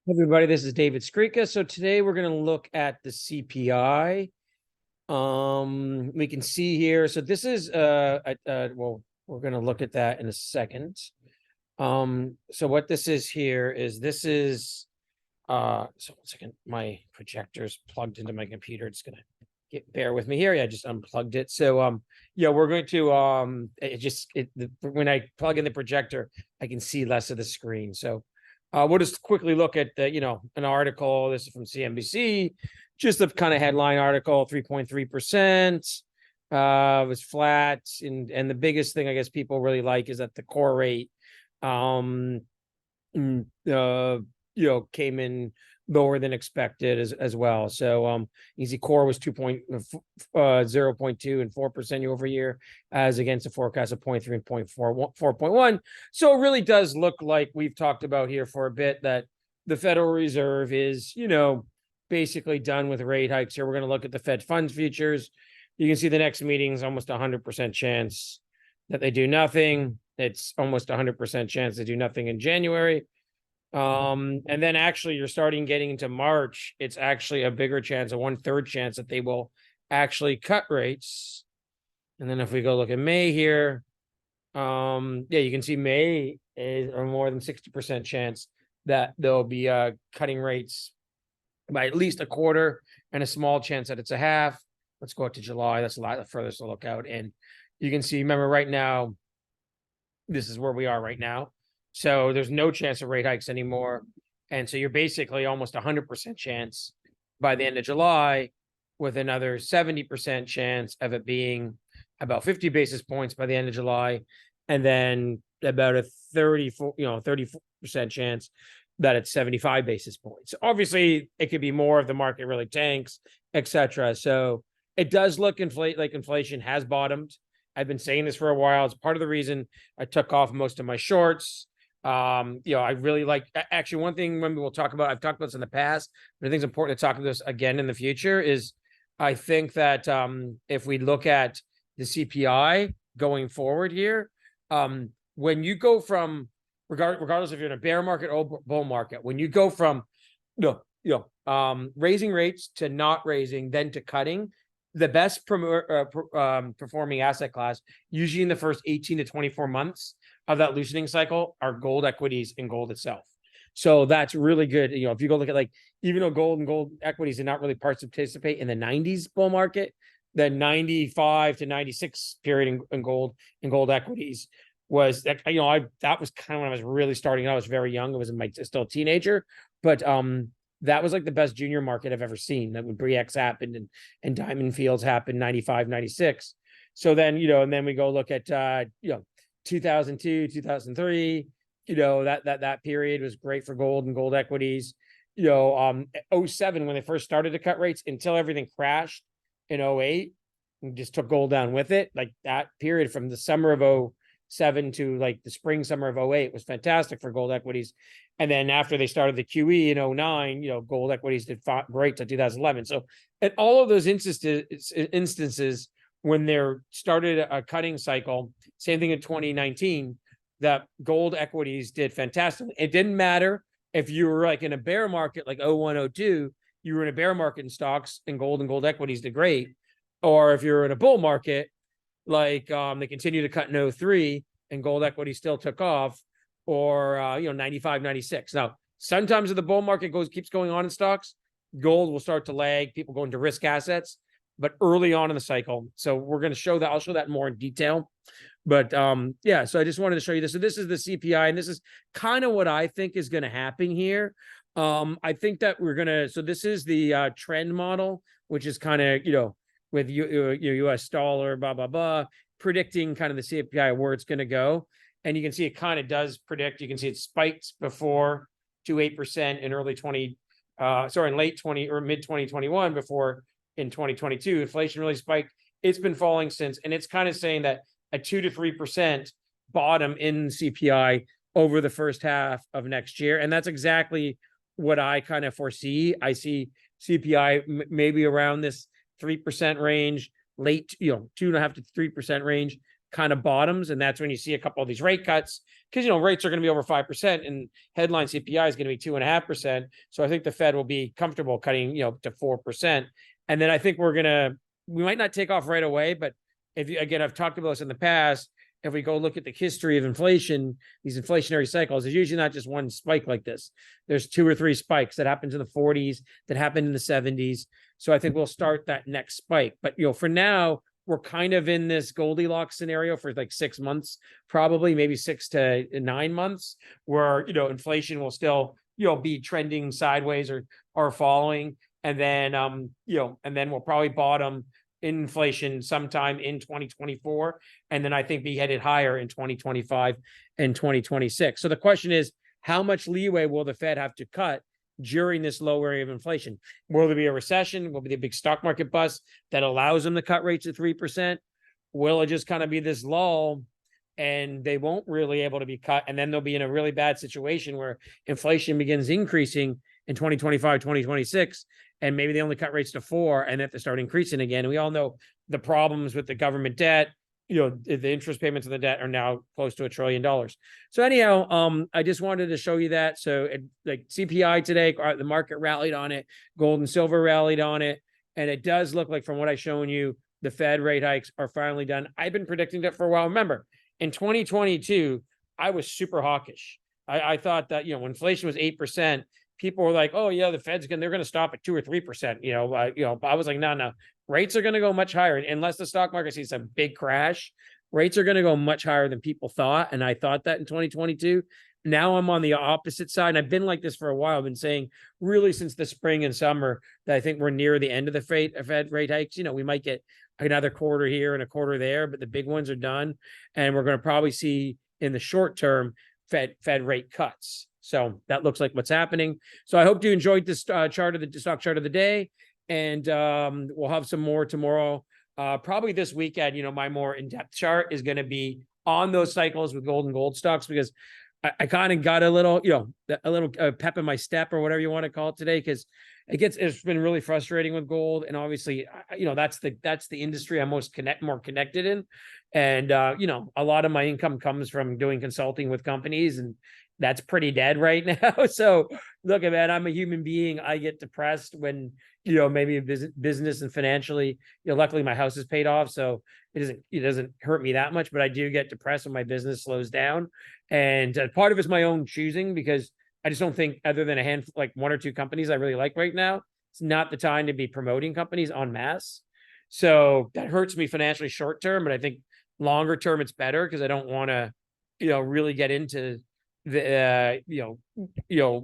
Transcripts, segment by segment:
Everybody, this is David Skrika. So today we're going to look at the CPI. We can see here. So this is well, we're going to look at that in a second. So what this is here is so 1 second, my projector's plugged into my computer. It's gonna bear with me here. Yeah, I just unplugged it. So yeah, we're going to when I plug in the projector, I can see less of the screen. So we'll just quickly look at an article. This is from CNBC, just a kind of headline article. 3.3% was flat, and the biggest thing I guess people really like is that the core rate came in lower than expected as well. So easy core was 0.2 and 4% year over year, as against a forecast of 0.3 and 4.1. So it really does look like we've talked about here for a bit that the Federal Reserve is, basically done with rate hikes here. We're going to look at the Fed funds futures. You can see the next meeting is almost 100% chance that they do nothing. It's almost 100% chance they do nothing in January. And then actually you're starting getting into March. It's actually a bigger chance, a 1/3 chance that they will actually cut rates. And then if we go look at May here, yeah, you can see May is a more than 60% chance that they'll be cutting rates by at least a quarter, and a small chance that it's a half. Let's go out to July. That's a lot furthest to look out. And you can see, remember, right now, this is where we are right now. So there's no chance of rate hikes anymore. And so you're basically almost 100% chance by the end of July, with another 70% chance of it being about 50 basis points by the end of July. And then about a 30% chance that it's 75 basis points. Obviously, it could be more if the market really tanks, etc. So it does look like inflation has bottomed. I've been saying this for a while. It's part of the reason I took off most of my shorts. I really like, actually, one thing maybe we'll talk about, I've talked about this in the past, but I think it's important to talk about this again in the future, is I think that if we look at the CPI going forward here, when you go from, regardless if you're in a bear market or bull market, when you go from raising rates to not raising, then to cutting, the best performing asset class, usually in the first 18 to 24 months of that loosening cycle, are gold equities and gold itself. So that's really good. If you go look at, even though gold and gold equities did not really participate in the 90s bull market, the 95 to 96 period in gold and gold equities was, that was kind of when I was really starting out. I was very young. I was still a teenager, but that was like the best junior market I've ever seen. That when Bre-X happened and Diamond Fields happened, 95, 96. So then, and then we go look at 2002, 2003, that period was great for gold and gold equities. 07, when they first started to cut rates, until everything crashed in 08, and just took gold down with it. Like that period from the summer of 07 to like the spring, summer of 08 was fantastic for gold equities. And then after they started the QE in 09, gold equities did great to 2011. So at all of those instances, when there started a cutting cycle, same thing in 2019, that gold equities did fantastic. It didn't matter if you were like in a bear market, like 01, 02, you were in a bear market in stocks, and gold equities did great. Or if you're in a bull market, like they continued to cut in 03 and gold equity still took off, or 95, 96. Now, sometimes if the bull market keeps going on in stocks, gold will start to lag, people go into risk assets, but early on in the cycle. So we're going to show that. I'll show that more in detail. But yeah, so I just wanted to show you this. So this is the CPI, and this is kind of what I think is going to happen here. I think that so this is the trend model, which is kind of, with US dollar, blah, blah, blah, predicting kind of the CPI, where it's going to go. And you can see it kind of does predict. You can see it spikes before to 8% in in late 20 or mid 2021, before in 2022, inflation really spiked. It's been falling since, and it's kind of saying that a 2 to 3% bottom in CPI over the first half of next year. And that's exactly what I kind of foresee. I see CPI maybe around this 3% range, late, 2.5 to 3% range, kind of bottoms, and that's when you see a couple of these rate cuts, because rates are going to be over 5%, and headline CPI is going to be 2.5%. So I think the Fed will be comfortable cutting to 4%, and then I think we might not take off right away, but if you, again, I've talked about this in the past. If we go look at the history of inflation, these inflationary cycles, there's usually not just one spike like this. There's 2 or 3 spikes that happened in the 40s, that happened in the 70s. So I think we'll start that next spike. But for now, we're kind of in this Goldilocks scenario for like 6 months, probably maybe 6 to 9 months, where inflation will still be trending sideways or falling, and then and then we'll probably bottom inflation sometime in 2024, and then I think be headed higher in 2025 and 2026. So the question is, how much leeway will the Fed have to cut during this low area of inflation? Will there be a recession? Will there be a big stock market bust that allows them to cut rates at 3%? Will it just kind of be this lull and they won't really able to be cut, and then they'll be in a really bad situation where inflation begins increasing in 2025, 2026, and maybe they only cut rates to 4, and then they start increasing again. And we all know the problems with the government debt. The interest payments of the debt are now close to $1 trillion. So anyhow, I just wanted to show you that. So like CPI today, the market rallied on it, gold and silver rallied on it, and it does look like, from what I've shown you, the Fed rate hikes are finally done. I've been predicting that for a while. Remember, in 2022, I was super hawkish. I thought that when inflation was 8%, people were like, "Oh yeah, the Fed's they're going to stop at 2 or 3%." I was like, "No, rates are going to go much higher unless the stock market sees a big crash. Rates are going to go much higher than people thought," and I thought that in 2022. Now I'm on the opposite side, and I've been like this for a while. I've been saying really since the spring and summer that I think we're near the end of the Fed rate hikes. We might get another quarter here and a quarter there, but the big ones are done, and we're going to probably see in the short term Fed rate cuts. So that looks like what's happening. So I hope you enjoyed this stock chart of the day, and we'll have some more tomorrow. Probably this weekend, my more in-depth chart is going to be on those cycles with gold stocks, because I kind of got a little, pep in my step, or whatever you want to call it today, because it's been really frustrating with gold, and obviously, that's the industry I'm more connected in, and a lot of my income comes from doing consulting with companies, and that's pretty dead right now. So look, man, I'm a human being. I get depressed when maybe a business and financially, luckily my house is paid off, so it doesn't hurt me that much, but I do get depressed when my business slows down, and part of it's my own choosing, because I just don't think, other than a handful, like 1 or 2 companies I really like right now, it's not the time to be promoting companies en masse. So that hurts me financially short term, but I think longer term it's better, because I don't want to really get into the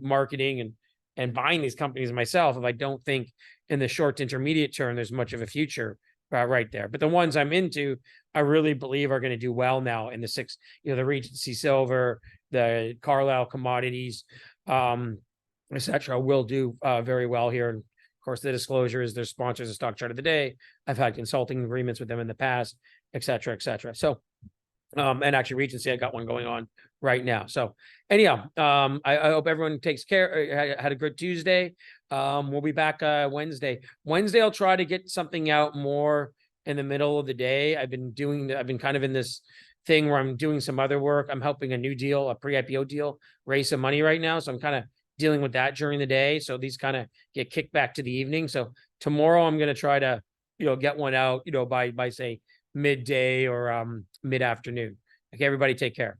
marketing and buying these companies myself if I don't think in the short to intermediate term there's much of a future right there. But the ones I'm into, I really believe are going to do well now in the 6, the Regency Silver, the Carlisle Commodities, etc., will do very well here. And of course, the disclosure is their sponsors of Stock Chart of the Day. I've had consulting agreements with them in the past, etc., etc. So, and actually Regency, I got one going on right now. So anyhow, I hope everyone takes care, had a good Tuesday. We'll be back Wednesday. I'll try to get something out more in the middle of the day. I've been kind of in this thing where I'm doing some other work. I'm helping a pre-IPO deal, raise some money right now. So I'm kind of dealing with that during the day. So these kind of get kicked back to the evening. So tomorrow I'm going to try to, get one out, by say midday or mid-afternoon. Okay, everybody take care.